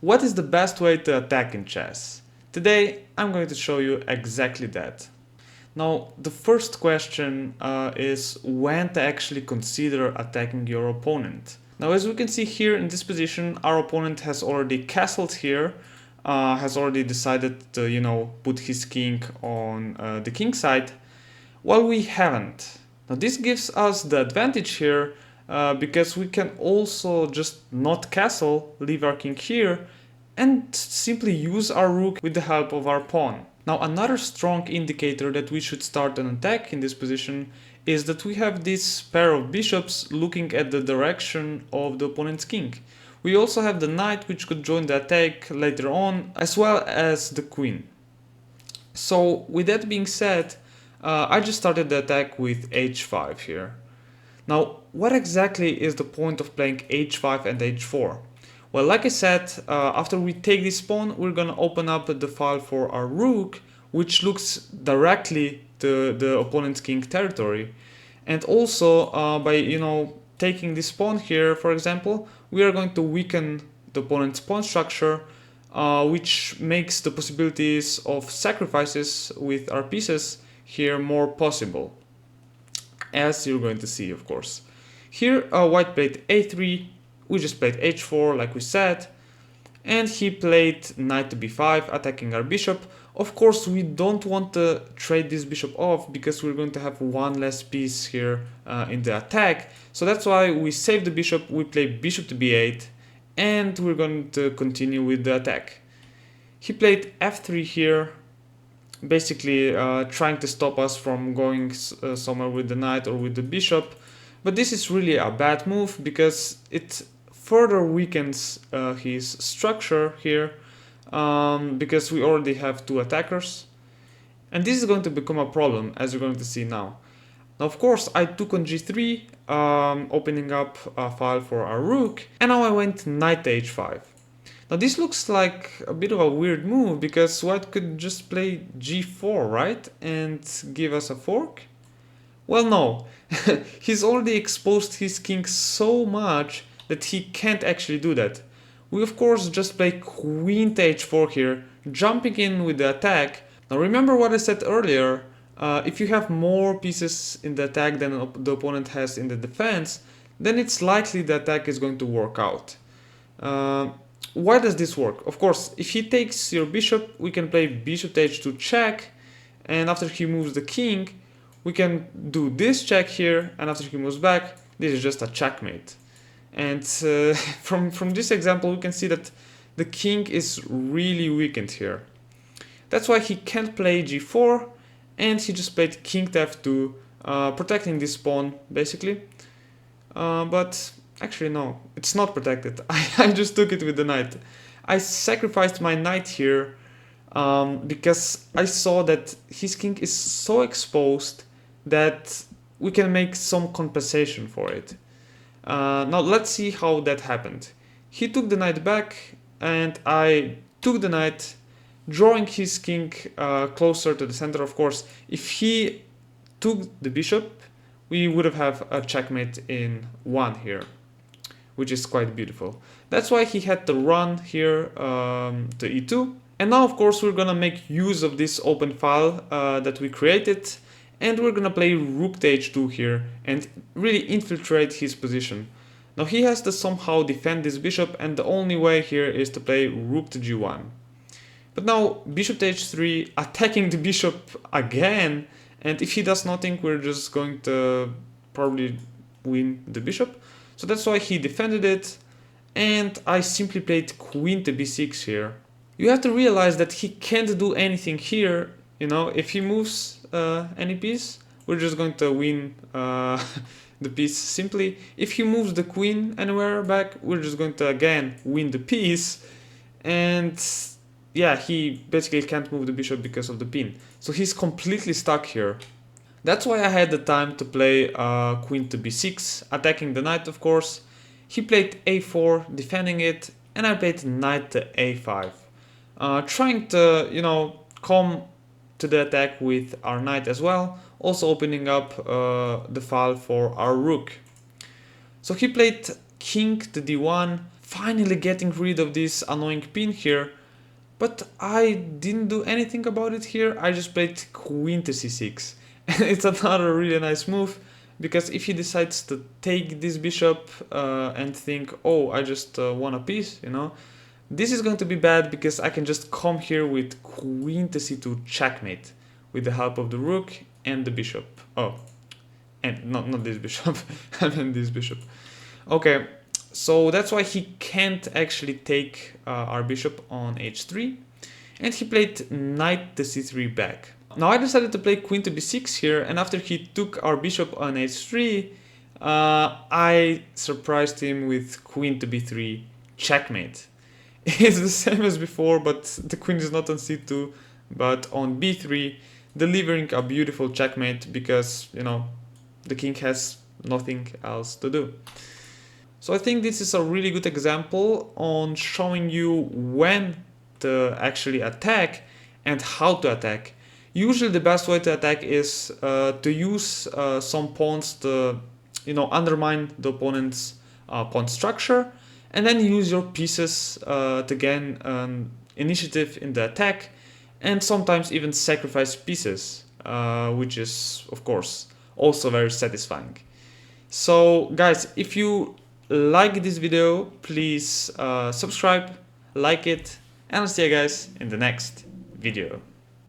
What is the best way to attack in chess? Today I'm going to show you exactly that. Now the first question is when to actually consider attacking your opponent. Now as we can see here in this position, our opponent has already castled here, has already decided to put his king on the king side, while we haven't. Now this gives us the advantage here because we can also just not castle, leave our king here, and simply use our rook with the help of our pawn. Now another strong indicator that we should start an attack in this position is that we have this pair of bishops looking at the direction of the opponent's king. We also have the knight which could join the attack later on, as well as the queen. So with that being said, I just started the attack with h5 here. Now, what exactly is the point of playing h5 and h4? Well, like I said, after we take this pawn, we're gonna open up the file for our rook, which looks directly to the opponent's king territory. And also, by taking this pawn here, for example, we are going to weaken the opponent's pawn structure, which makes the possibilities of sacrifices with our pieces here more possible, as you're going to see, of course. Here white played a3, we just played h4 like we said, and he played knight to b5 attacking our bishop. Of course we don't want to trade this bishop off because we're going to have one less piece here in the attack, so that's why we save the bishop, we play bishop to b8, and we're going to continue with the attack. He played f3 here, basically trying to stop us from going somewhere with the knight or with the bishop, but this is really a bad move because it further weakens his structure here, because we already have two attackers, and this is going to become a problem, as you're going to see now. Now of course I took on g3, opening up a file for our rook, and now I went knight to h5. Now this looks like a bit of a weird move because white could just play g4, right? And give us a fork? Well, no. He's already exposed his king so much that he can't actually do that. We of course just play queen to h4 here, jumping in with the attack. Now remember what I said earlier, if you have more pieces in the attack than the opponent has in the defense, then it's likely the attack is going to work out. Why does this work? Of course, if he takes your bishop, we can play bishop to h2 check, and after he moves the king, we can do this check here, and after he moves back, this is just a checkmate. And from this example, we can see that the king is really weakened here. That's why he can't play g4, and he just played king to f2, protecting this pawn, basically. But actually no, it's not protected. I just took it with the knight. I sacrificed my knight here because I saw that his king is so exposed that we can make some compensation for it. Now let's see how that happened. He took the knight back and I took the knight, drawing his king closer to the center. Of course, if he took the bishop, we would have a checkmate in 1 here, which is quite beautiful. That's why he had to run here to e2. And now of course we're gonna make use of this open file that we created, and we're gonna play rook to h2 here and really infiltrate his position. Now he has to somehow defend this bishop, and the only way here is to play rook to g1. But now bishop to h3, attacking the bishop again, and if he does nothing, we're just going to probably win the bishop. So that's why he defended it, and I simply played queen to b6 here. You have to realize that he can't do anything here, if he moves any piece, we're just going to win the piece simply. If he moves the queen anywhere back, we're just going to again win the piece, and yeah, he basically can't move the bishop because of the pin. So he's completely stuck here. That's why I had the time to play queen to b6, attacking the knight of course. He played a4, defending it, and I played knight to a5. Trying to, come to the attack with our knight as well, also opening up the file for our rook. So he played king to d1, finally getting rid of this annoying pin here. But I didn't do anything about it here. I just played queen to c6. And it's another really nice move, because if he decides to take this bishop and think, oh, I just won a piece, you know, this is going to be bad, because I can just come here with queen to c2 checkmate with the help of the rook and the bishop. Oh, and not this bishop, I meant this bishop. Okay, so that's why he can't actually take our bishop on h3, and he played knight to c3 back. Now I decided to play queen to b6 here, and after he took our bishop on h3, I surprised him with queen to b3 checkmate. It's the same as before, but the queen is not on c2 but on b3, delivering a beautiful checkmate, because, you know, the king has nothing else to do. So I think this is a really good example on showing you when to actually attack and how to attack. Usually the best way to attack is to use some pawns to, you know, undermine the opponent's pawn structure, and then use your pieces to gain an initiative in the attack, and sometimes even sacrifice pieces, which is, of course, also very satisfying. So guys, if you like this video, please subscribe, like it, and I'll see you guys in the next video.